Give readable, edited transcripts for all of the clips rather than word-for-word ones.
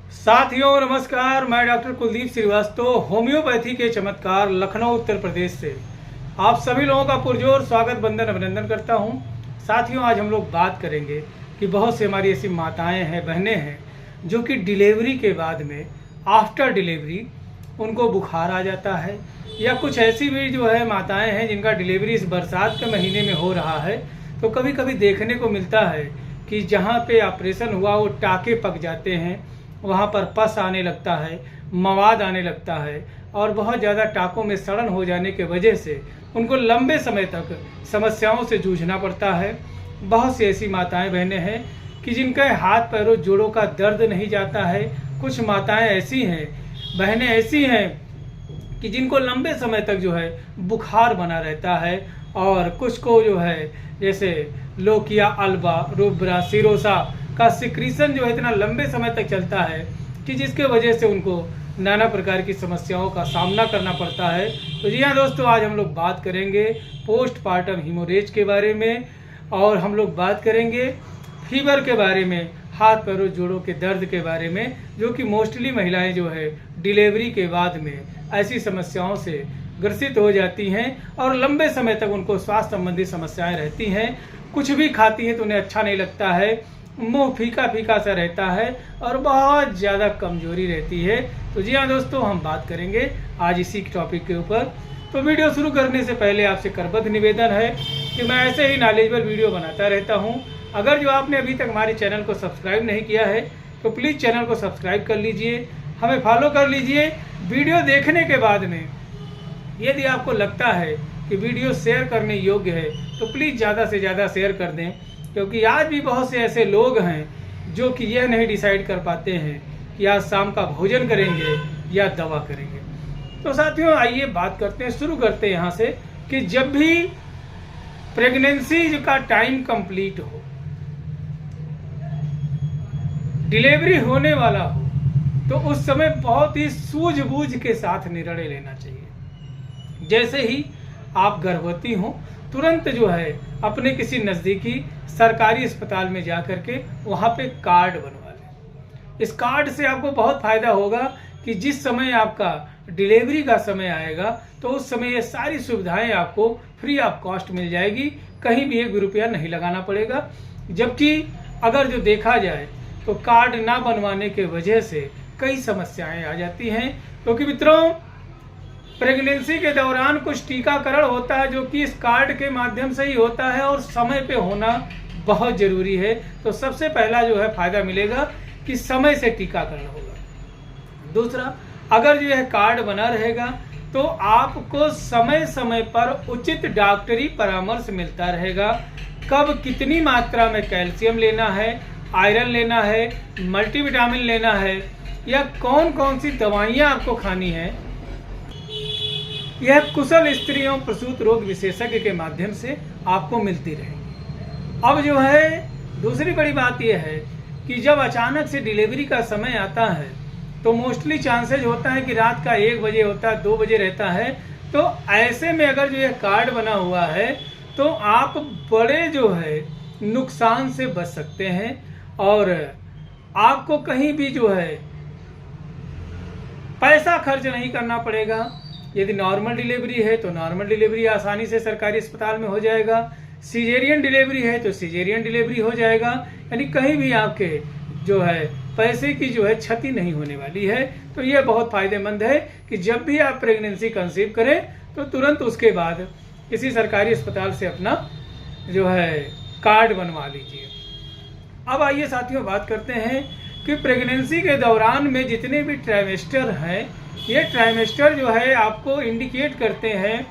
साथियों नमस्कार। मैं डॉक्टर कुलदीप श्रीवास्तव होम्योपैथी के चमत्कार लखनऊ उत्तर प्रदेश से आप सभी लोगों का पुरजोर स्वागत वंदन अभिनंदन करता हूं। साथियों आज हम लोग बात करेंगे कि बहुत सी हमारी ऐसी माताएं हैं, बहनें हैं जो कि डिलीवरी के बाद में आफ्टर डिलीवरी उनको बुखार आ जाता है, या कुछ ऐसी भी जो है माताएं हैं जिनका डिलीवरी इस बरसात के महीने में हो रहा है। तो कभी कभी देखने को मिलता है कि जहाँ पे ऑपरेशन हुआ वो टाँके पक जाते हैं, वहाँ पर पस आने लगता है, मवाद आने लगता है और बहुत ज़्यादा टाँकों में सड़न हो जाने के वजह से उनको लंबे समय तक समस्याओं से जूझना पड़ता है। बहुत सी ऐसी माताएं बहनें हैं कि जिनके हाथ पैरों जोड़ों का दर्द नहीं जाता है। कुछ माताएं ऐसी हैं, बहनें ऐसी हैं कि जिनको लंबे समय तक जो है बुखार बना रहता है, और कुछ को जो है जैसे लोकिया अल्बा, रुब्रा, सिरोसा का सिक्रीशन जो है इतना लंबे समय तक चलता है कि जिसके वजह से उनको नाना प्रकार की समस्याओं का सामना करना पड़ता है। तो जी हाँ दोस्तों, आज हम लोग बात करेंगे पोस्टपार्टम हीमोरेज के बारे में, और हम लोग बात करेंगे फीवर के बारे में, हाथ पैरों जोड़ों के दर्द के बारे में, जो कि मोस्टली महिलाएं जो है डिलीवरी के बाद में ऐसी समस्याओं से ग्रसित हो जाती हैं और लंबे समय तक उनको स्वास्थ्य संबंधी समस्याएं रहती हैं। कुछ भी खाती हैं तो उन्हें अच्छा नहीं लगता है, मुंह फीका फीका सा रहता है और बहुत ज़्यादा कमजोरी रहती है। तो जी हाँ दोस्तों, हम बात करेंगे आज इसी टॉपिक के ऊपर। तो वीडियो शुरू करने से पहले आपसे करबद्ध निवेदन है कि मैं ऐसे ही नॉलेजेबल वीडियो बनाता रहता हूँ। अगर जो आपने अभी तक हमारे चैनल को सब्सक्राइब नहीं किया है तो प्लीज़ चैनल को सब्सक्राइब कर लीजिए, हमें फॉलो कर लीजिए। वीडियो देखने के बाद में यदि आपको लगता है कि वीडियो शेयर करने योग्य है तो प्लीज़ ज़्यादा से ज़्यादा शेयर कर दें, क्योंकि आज भी बहुत से ऐसे लोग हैं जो कि यह नहीं डिसाइड कर पाते हैं कि आज शाम का भोजन करेंगे या दवा करेंगे। तो साथियों आइए बात करते हैं, शुरू करते हैं यहाँ से कि जब भी प्रेगनेंसी का टाइम कंप्लीट हो, डिलीवरी होने वाला हो, तो उस समय बहुत ही सूझबूझ के साथ निर्णय लेना चाहिए। जैसे ही आप गर्भवती हो तुरंत जो है अपने किसी नज़दीकी सरकारी अस्पताल में जा कर के वहाँ पे कार्ड बनवा लें। इस कार्ड से आपको बहुत फ़ायदा होगा कि जिस समय आपका डिलीवरी का समय आएगा तो उस समय ये सारी सुविधाएं आपको फ्री ऑफ कॉस्ट मिल जाएगी, कहीं भी 1 भी रुपया नहीं लगाना पड़ेगा। जबकि अगर जो देखा जाए तो कार्ड ना बनवाने के वजह से कई समस्याएँ आ जाती हैं, क्योंकि मित्रों प्रेगनेंसी के दौरान कुछ टीकाकरण होता है जो कि इस कार्ड के माध्यम से ही होता है और समय पे होना बहुत ज़रूरी है। तो सबसे पहला जो है फ़ायदा मिलेगा कि समय से टीकाकरण होगा। दूसरा, अगर जो यह कार्ड बना रहेगा तो आपको समय समय पर उचित डॉक्टरी परामर्श मिलता रहेगा। कब कितनी मात्रा में कैल्शियम लेना है, आयरन लेना है, मल्टीविटामिन लेना है, या कौन कौन सी दवाइयाँ आपको खानी है, यह कुशल स्त्रियों प्रसूत रोग विशेषज्ञ के माध्यम से आपको मिलती रहेगी। अब जो है दूसरी बड़ी बात यह है कि जब अचानक से डिलीवरी का समय आता है तो मोस्टली चांसेज होता है कि रात का 1 बजे होता है, 2 बजे रहता है। तो ऐसे में अगर जो यह कार्ड बना हुआ है तो आप बड़े जो है नुकसान से बच सकते हैं, और आपको कहीं भी जो है पैसा खर्च नहीं करना पड़ेगा। यदि नॉर्मल डिलीवरी है तो नॉर्मल डिलीवरी आसानी से सरकारी अस्पताल में हो जाएगा, सीजेरियन डिलीवरी है तो सीजेरियन डिलीवरी हो जाएगा, यानी कहीं भी आपके जो है पैसे की जो है क्षति नहीं होने वाली है। तो यह बहुत फ़ायदेमंद है कि जब भी आप प्रेगनेंसी कंसीव करें तो तुरंत उसके बाद किसी सरकारी अस्पताल से अपना जो है कार्ड बनवा लीजिए। अब आइए साथियों बात करते हैं कि प्रेगनेंसी के दौरान में जितने भी ट्राइमेस्टर हैं, ये ट्राइमेस्टर जो है आपको इंडिकेट करते हैं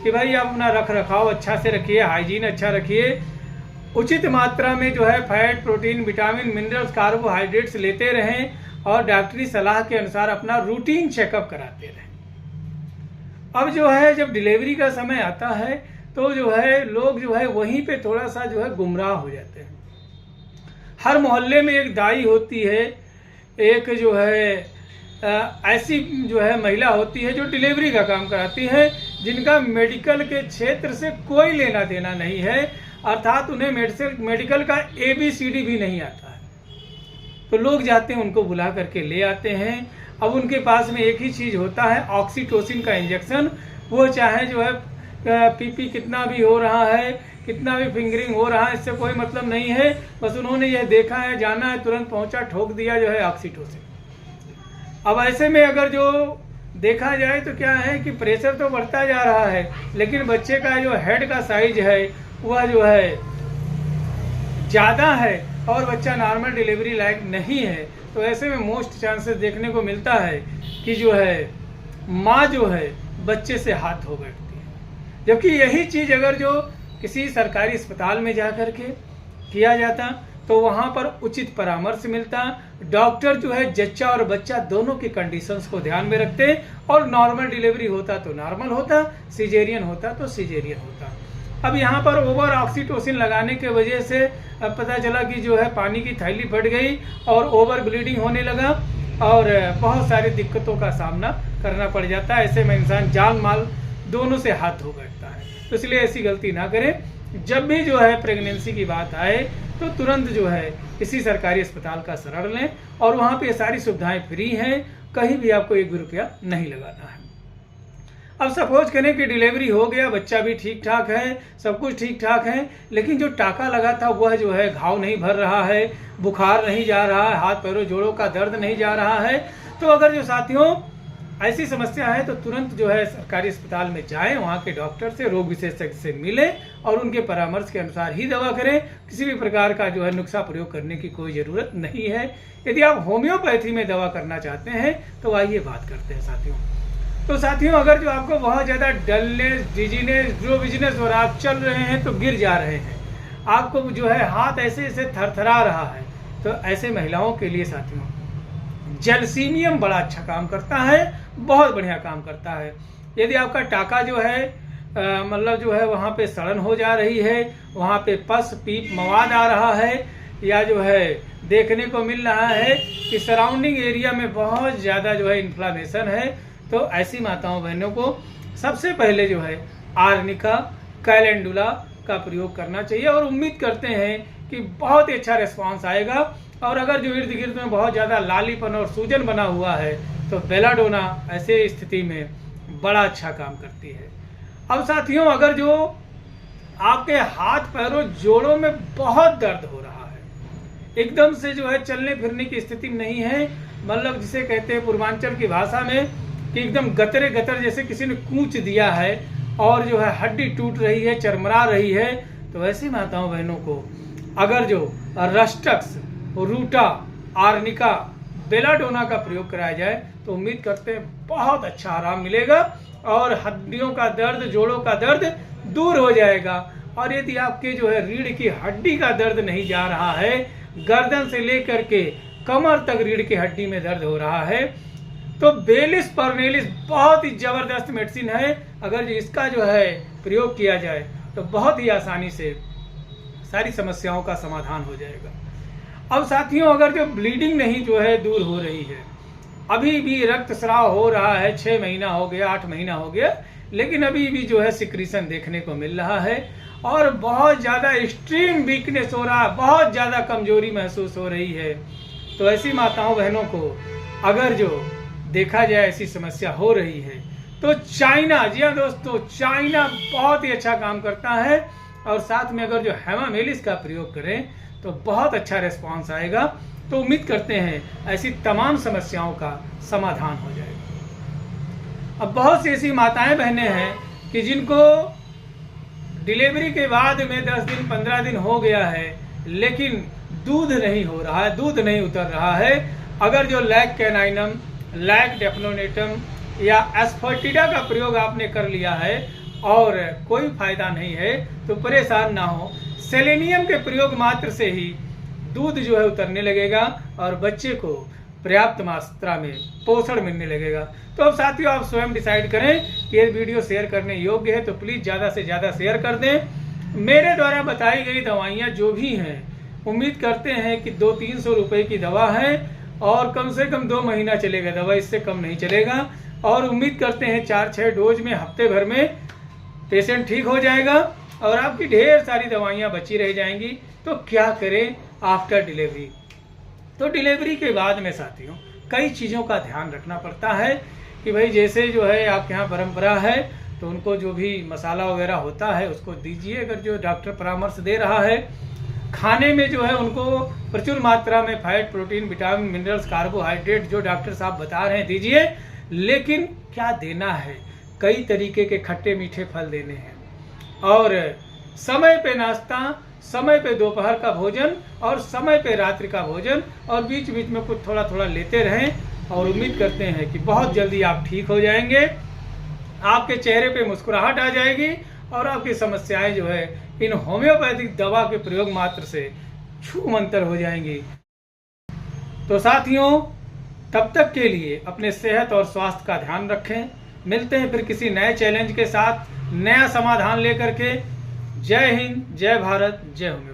कि भाई आप अपना रख रखाव अच्छा से रखिए, हाइजीन अच्छा रखिए, उचित मात्रा में जो है fat, protein, vitamin, minerals, carbohydrates लेते रहें और डॉक्टरी सलाह के अनुसार अपना रूटीन चेकअप कराते रहें। अब जो है जब डिलीवरी का समय आता है तो जो है लोग जो है वहीं पे थोड़ा सा जो है गुमराह हो जाते हैं। हर मोहल्ले में एक दाई होती है, एक जो है ऐसी जो है महिला होती है जो डिलीवरी का काम कराती है, जिनका मेडिकल के क्षेत्र से कोई लेना देना नहीं है, अर्थात उन्हें मेडिकल का ABCD भी नहीं आता है। तो लोग जाते हैं, उनको बुला करके ले आते हैं। अब उनके पास में एक ही चीज़ होता है, ऑक्सीटोसिन का इंजेक्शन। वो चाहे जो है पीपी कितना भी हो रहा है, कितना भी फिंगरिंग हो रहा है, इससे कोई मतलब नहीं है। बस उन्होंने यह देखा है, जाना है, तुरंत पहुंचा, ठोक दिया जो है ऑक्सीटोसिन। अब ऐसे में अगर जो देखा जाए तो क्या है कि प्रेशर तो बढ़ता जा रहा है, लेकिन बच्चे का जो हेड का साइज है वह जो है ज़्यादा है और बच्चा नॉर्मल डिलीवरी लायक नहीं है। तो ऐसे में मोस्ट चांसेस देखने को मिलता है कि जो है माँ जो है बच्चे से हाथ धो बैठती है। जबकि यही चीज़ अगर जो किसी सरकारी अस्पताल में जा कर के किया जाता तो वहाँ पर उचित परामर्श मिलता, डॉक्टर जो है जच्चा और बच्चा दोनों की कंडीशंस को ध्यान में रखते और नॉर्मल डिलीवरी होता तो नॉर्मल होता, सिजेरियन होता तो सिजेरियन होता। अब यहाँ पर ओवर ऑक्सीटोसिन लगाने के वजह से अब पता चला कि जो है पानी की थैली फट गई और ओवर ब्लीडिंग होने लगा और बहुत सारी दिक्कतों का सामना करना पड़ जाता है। ऐसे में इंसान जान माल दोनों से हाथ धो बैठता है। तो इसलिए ऐसी गलती ना करें। जब भी जो है प्रेगनेंसी की बात आए तो तुरंत जो है किसी सरकारी अस्पताल का शरण लें और वहाँ पे सारी सुविधाएं फ्री हैं, कहीं भी आपको एक भी रुपया नहीं लगाना है। अब सपोज करें कि डिलीवरी हो गया, बच्चा भी ठीक ठाक है, सब कुछ ठीक ठाक है, लेकिन जो टाका लगा था वह जो है घाव नहीं भर रहा है, बुखार नहीं जा रहा है, हाथ पैरों जोड़ों का दर्द नहीं जा रहा है। तो अगर जो साथियों ऐसी समस्या है तो तुरंत जो है सरकारी अस्पताल में जाएं, वहाँ के डॉक्टर से, रोग विशेषज्ञ से मिलें और उनके परामर्श के अनुसार ही दवा करें। किसी भी प्रकार का जो है नुस्खा प्रयोग करने की कोई ज़रूरत नहीं है। यदि आप होम्योपैथी में दवा करना चाहते हैं तो आइए बात करते हैं साथियों। तो साथियों अगर जो आपको बहुत ज़्यादा डलनेस, डिजीनेस, ड्रो बिजनेस और आप चल रहे हैं तो गिर जा रहे हैं, आपको जो है हाथ ऐसे ऐसे थरथरा रहा है, तो ऐसे महिलाओं के लिए साथियों जैल्सीनियम बड़ा अच्छा काम करता है, बहुत बढ़िया काम करता है। यदि आपका टाका जो है मतलब जो है वहाँ पे सड़न हो जा रही है, वहाँ पे पस पीप मवाद आ रहा है, या जो है देखने को मिल रहा है कि सराउंडिंग एरिया में बहुत ज़्यादा जो है इन्फ्लामेशन है, तो ऐसी माताओं बहनों को सबसे पहले जो है आर्निका, कैलेंडुला का प्रयोग करना चाहिए और उम्मीद करते हैं कि बहुत ही अच्छा रिस्पांस आएगा। और अगर जो इर्द गिर्द में बहुत ज़्यादा लालीपन और सूजन बना हुआ है तो बेलाडोना ऐसे स्थिति में बड़ा अच्छा काम करती है। अब साथियों अगर जो आपके हाथ पैरों जोड़ों में बहुत दर्द हो रहा है, एकदम से जो है चलने फिरने की स्थिति नहीं है, मतलब जिसे कहते हैं पूर्वांचल की भाषा में कि एकदम गतरे गतर जैसे किसी ने कूच दिया है और जो है हड्डी टूट रही है, चरमरा रही है, तो ऐसी माताओं बहनों को अगर जो रस्टक्स, रूटा, आर्निका, बेलाडोना का प्रयोग कराया जाए तो उम्मीद करते हैं बहुत अच्छा आराम मिलेगा और हड्डियों का दर्द, जोड़ों का दर्द दूर हो जाएगा। और यदि आपके जो है रीढ़ की हड्डी का दर्द नहीं जा रहा है, गर्दन से लेकर के कमर तक रीढ़ की हड्डी में दर्द हो रहा है, तो बेलिस पर्नेलिस बहुत ही जबरदस्त मेडिसिन है। अगर इसका जो है प्रयोग किया जाए तो बहुत ही आसानी से सारी समस्याओं का समाधान हो जाएगा। अब साथियों अगर जो ब्लीडिंग नहीं जो है दूर हो रही है, अभी भी रक्तस्राव हो रहा है, 6 महीना हो गया, 8 महीना हो गया, लेकिन अभी भी जो है सिक्रीशन देखने को मिल रहा है और बहुत ज़्यादा एक्सट्रीम वीकनेस हो रहा है, बहुत ज़्यादा कमजोरी महसूस हो रही है, तो ऐसी माताओं बहनों को अगर जो देखा जाए ऐसी समस्या हो रही है तो चाइना, जी हाँ दोस्तों, चाइना बहुत ही अच्छा काम करता है। और साथ में अगर जो हेमामेलिस का प्रयोग करें तो बहुत अच्छा रिस्पांस आएगा। तो उम्मीद करते हैं ऐसी तमाम समस्याओं का समाधान हो जाएगा। अब बहुत सी ऐसी माताएं बहनें हैं कि जिनको डिलीवरी के बाद में 10 दिन 15 दिन हो गया है लेकिन दूध नहीं हो रहा है, दूध नहीं उतर रहा है। अगर जो लैक कैनाइनम, लैक डेफलोनेटम या एस्फर्टिडा का प्रयोग आपने कर लिया है और कोई फायदा नहीं है तो परेशान ना हो। सेलेनियम के प्रयोग मात्र से ही दूध जो है उतरने लगेगा और बच्चे को पर्याप्त मात्रा में पोषण मिलने लगेगा। तो अब साथियों आप स्वयं डिसाइड करें कि ये वीडियो शेयर करने योग्य है तो प्लीज़ ज़्यादा से ज़्यादा शेयर कर दें। मेरे द्वारा बताई गई दवाइयाँ जो भी हैं, उम्मीद करते हैं कि 200-300 रुपये की दवा है और कम से कम 2 महीना चलेगा दवा, इससे कम नहीं चलेगा। और उम्मीद करते हैं 4-6 डोज में हफ्ते भर में पेशेंट ठीक हो जाएगा और आपकी ढेर सारी दवाइयाँ बची रह जाएंगी। तो क्या करें आफ्टर डिलीवरी? तो डिलीवरी के बाद में साथियों कई चीज़ों का ध्यान रखना पड़ता है कि भाई जैसे जो है आपके यहाँ परंपरा है तो उनको जो भी मसाला वगैरह होता है उसको दीजिए, अगर जो डॉक्टर परामर्श दे रहा है। खाने में जो है उनको प्रचुर मात्रा में fat, protein, vitamin, minerals, carbohydrate जो डॉक्टर साहब बता रहे हैं दीजिए, लेकिन क्या देना है, कई तरीके के खट्टे मीठे फल देने हैं, और समय पे नाश्ता, समय पे दोपहर का भोजन और समय पे रात्रि का भोजन, और बीच बीच में कुछ थोड़ा थोड़ा लेते रहें। और उम्मीद करते हैं कि बहुत जल्दी आप ठीक हो जाएंगे, आपके चेहरे पे मुस्कुराहट आ जाएगी और आपकी समस्याएं जो है इन होम्योपैथिक दवा के प्रयोग मात्र से छू मंतर हो जाएंगी। तो साथियों तब तक के लिए अपने सेहत और स्वास्थ्य का ध्यान रखें। मिलते हैं फिर किसी नए चैलेंज के साथ, नया समाधान लेकर के। जय हिंद, जय भारत, जय होम्योपैथी।